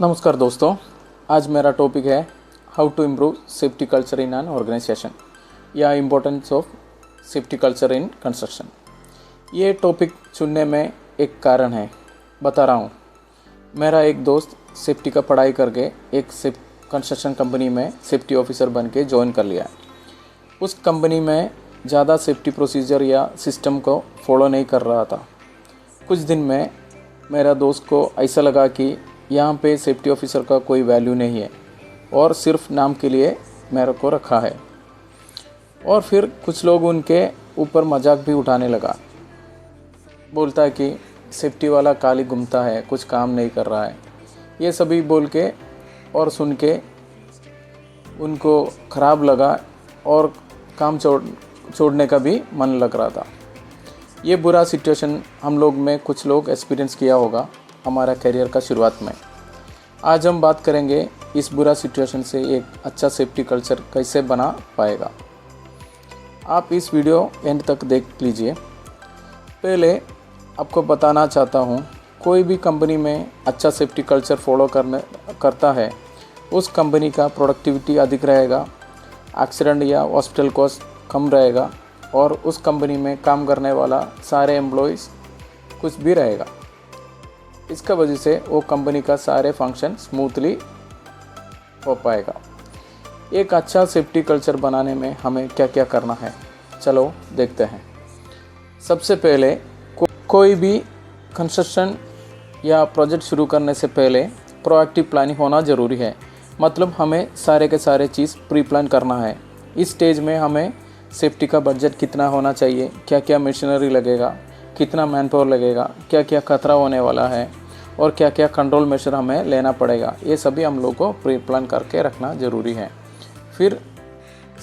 नमस्कार दोस्तों, आज मेरा टॉपिक है how to improve safety culture in an organisation या importance of safety culture in construction. ये टॉपिक चुनने में एक कारण है, बता रहा हूँ। मेरा एक दोस्त सेफ्टी का पढ़ाई करके एक कंस्ट्रक्शन कंपनी में सेफ्टी ऑफिसर बन के ज्वाइन कर लिया। उस कंपनी में ज़्यादा सेफ्टी प्रोसीजर या सिस्टम को फॉलो नहीं कर रहा था। कुछ दिन में मेरा दोस्त को ऐसा लगा कि यहाँ पे सेफ्टी ऑफिसर का कोई वैल्यू नहीं है और सिर्फ नाम के लिए मेरे को रखा है। और फिर कुछ लोग उनके ऊपर मजाक भी उठाने लगा। बोलता है कि सेफ्टी वाला खाली घूमता है, कुछ काम नहीं कर रहा है। ये सभी बोल के और सुन के उनको ख़राब लगा और काम छोड़ने का भी मन लग रहा था। ये बुरा सिचुएशन हम लोग में कुछ लोग एक्सपीरियंस किया होगा हमारा करियर का शुरुआत में। आज हम बात करेंगे इस बुरा सिचुएशन से एक अच्छा सेफ्टी कल्चर कैसे बना पाएगा। आप इस वीडियो एंड तक देख लीजिए। पहले आपको बताना चाहता हूँ, कोई भी कंपनी में अच्छा सेफ्टी कल्चर फॉलो करता है, उस कंपनी का प्रोडक्टिविटी अधिक रहेगा, एक्सीडेंट या हॉस्पिटल कॉस्ट कम रहेगा और उस कंपनी में काम करने वाला सारे एम्प्लॉयज़ कुछ भी रहेगा। इसका वजह से वो कंपनी का सारे फंक्शन स्मूथली हो पाएगा। एक अच्छा सेफ्टी कल्चर बनाने में हमें क्या क्या करना है, चलो देखते हैं। सबसे पहले कोई भी कंस्ट्रक्शन या प्रोजेक्ट शुरू करने से पहले प्रोएक्टिव प्लानिंग होना ज़रूरी है। मतलब हमें सारे के सारे चीज़ प्री प्लान करना है। इस स्टेज में हमें सेफ्टी का बजट कितना होना चाहिए, क्या क्या मशीनरी लगेगा, कितना मैन पावर लगेगा, क्या क्या खतरा होने वाला है और क्या क्या कंट्रोल मेजर हमें लेना पड़ेगा, ये सभी हम लोग को प्री प्लान करके रखना ज़रूरी है। फिर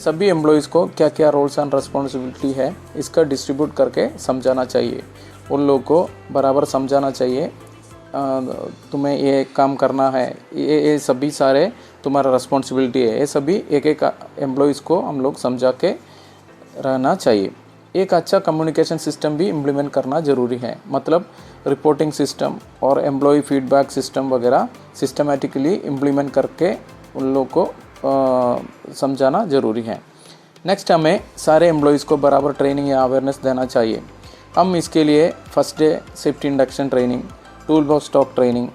सभी एम्प्लॉयज़ को क्या क्या रोल्स एंड रिस्पॉन्सिबिलिटी है, इसका डिस्ट्रीब्यूट करके समझाना चाहिए। उन लोग को बराबर समझाना चाहिए, तुम्हें ये काम करना है, ये सभी सारे तुम्हारा रिस्पॉन्सिबिलिटी है। ये सभी एक एक एम्प्लॉयज़ को हम लोग समझा के रहना चाहिए। एक अच्छा कम्युनिकेशन सिस्टम भी इम्प्लीमेंट करना ज़रूरी है। मतलब रिपोर्टिंग सिस्टम और एम्प्लॉय फीडबैक सिस्टम वगैरह सिस्टमेटिकली इम्प्लीमेंट करके उन लोग को समझाना ज़रूरी है। नेक्स्ट, हमें सारे एम्प्लॉयज़ को बराबर ट्रेनिंग या अवेयरनेस देना चाहिए। हम इसके लिए first day safety induction training, tool box stock training,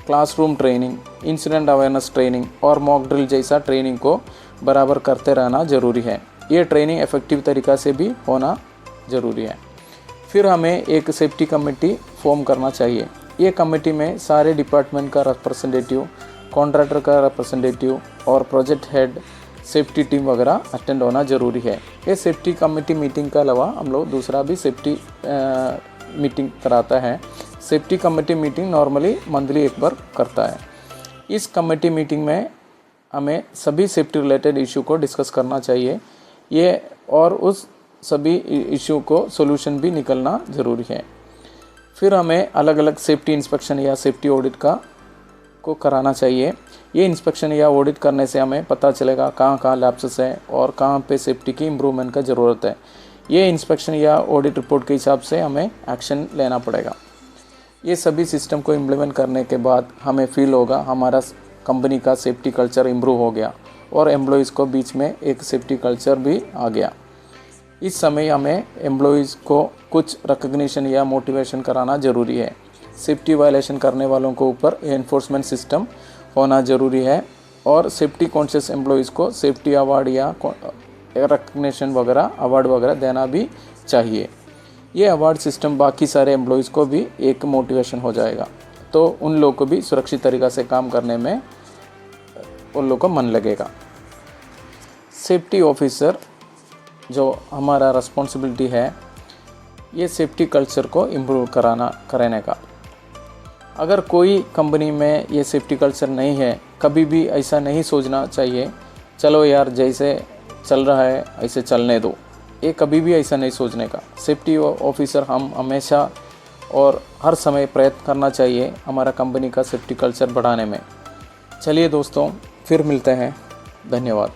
classroom training, incident awareness training और मॉक ड्रिल जैसा ट्रेनिंग को बराबर करते रहना ज़रूरी है। ये ट्रेनिंग इफ़ेक्टिव तरीक़ा से भी होना ज़रूरी है। फिर हमें एक सेफ्टी कमेटी फॉर्म करना चाहिए। ये कमेटी में सारे डिपार्टमेंट का रिप्रेजेंटेटिव, कॉन्ट्रैक्टर का रिप्रेजेंटेटिव और प्रोजेक्ट हेड, सेफ्टी टीम वगैरह अटेंड होना ज़रूरी है। ये सेफ्टी कमेटी मीटिंग के अलावा हम लोग दूसरा भी सेफ्टी मीटिंग कराता है। Safety committee meeting normally monthly एक बार करता है। इस कमेटी मीटिंग में हमें सभी सेफ्टी रिलेटेड इशू को डिस्कस करना चाहिए। ये और उस सभी इशू को सोल्यूशन भी निकलना ज़रूरी है। फिर हमें अलग अलग सेफ्टी इंस्पेक्शन या सेफ्टी ऑडिट को कराना चाहिए। ये इंस्पेक्शन या ऑडिट करने से हमें पता चलेगा कहाँ कहाँ लैप्सेस है और कहाँ पे सेफ्टी की इम्प्रूवमेंट का ज़रूरत है। ये इंस्पेक्शन या ऑडिट रिपोर्ट के हिसाब से हमें एक्शन लेना पड़ेगा। ये सभी सिस्टम को इम्प्लीमेंट करने के बाद हमें फील होगा हमारा कंपनी का सेफ्टी कल्चर इम्प्रूव हो गया और एम्प्लॉयज़ को बीच में एक सेफ्टी कल्चर भी आ गया। इस समय हमें एम्प्लॉयज़ को कुछ रिकग्निशन या मोटिवेशन कराना ज़रूरी है। सेफ्टी वायलेशन करने वालों को ऊपर एनफोर्समेंट सिस्टम होना ज़रूरी है और सेफ्टी कॉन्शियस एम्प्लॉयज़ को सेफ्टी अवार्ड या रिकग्निशन वगैरह अवार्ड वगैरह देना भी चाहिए। ये अवार्ड सिस्टम बाकी सारे एम्प्लॉयज़ को भी एक मोटिवेशन हो जाएगा, तो उन लोगों को भी सुरक्षित तरीक़ा से काम करने में उन लोगों को मन लगेगा। सेफ्टी ऑफिसर जो हमारा रिस्पॉन्सिबिलिटी है, ये सेफ्टी कल्चर को इम्प्रूव कराने का। अगर कोई कंपनी में ये सेफ्टी कल्चर नहीं है, कभी भी ऐसा नहीं सोचना चाहिए चलो यार जैसे चल रहा है ऐसे चलने दो। ये कभी भी ऐसा नहीं सोचने का। सेफ्टी ऑफिसर हम हमेशा और हर समय प्रयत्न करना चाहिए हमारा कंपनी का सेफ्टी कल्चर बढ़ाने में। चलिए दोस्तों, फिर मिलते हैं। धन्यवाद।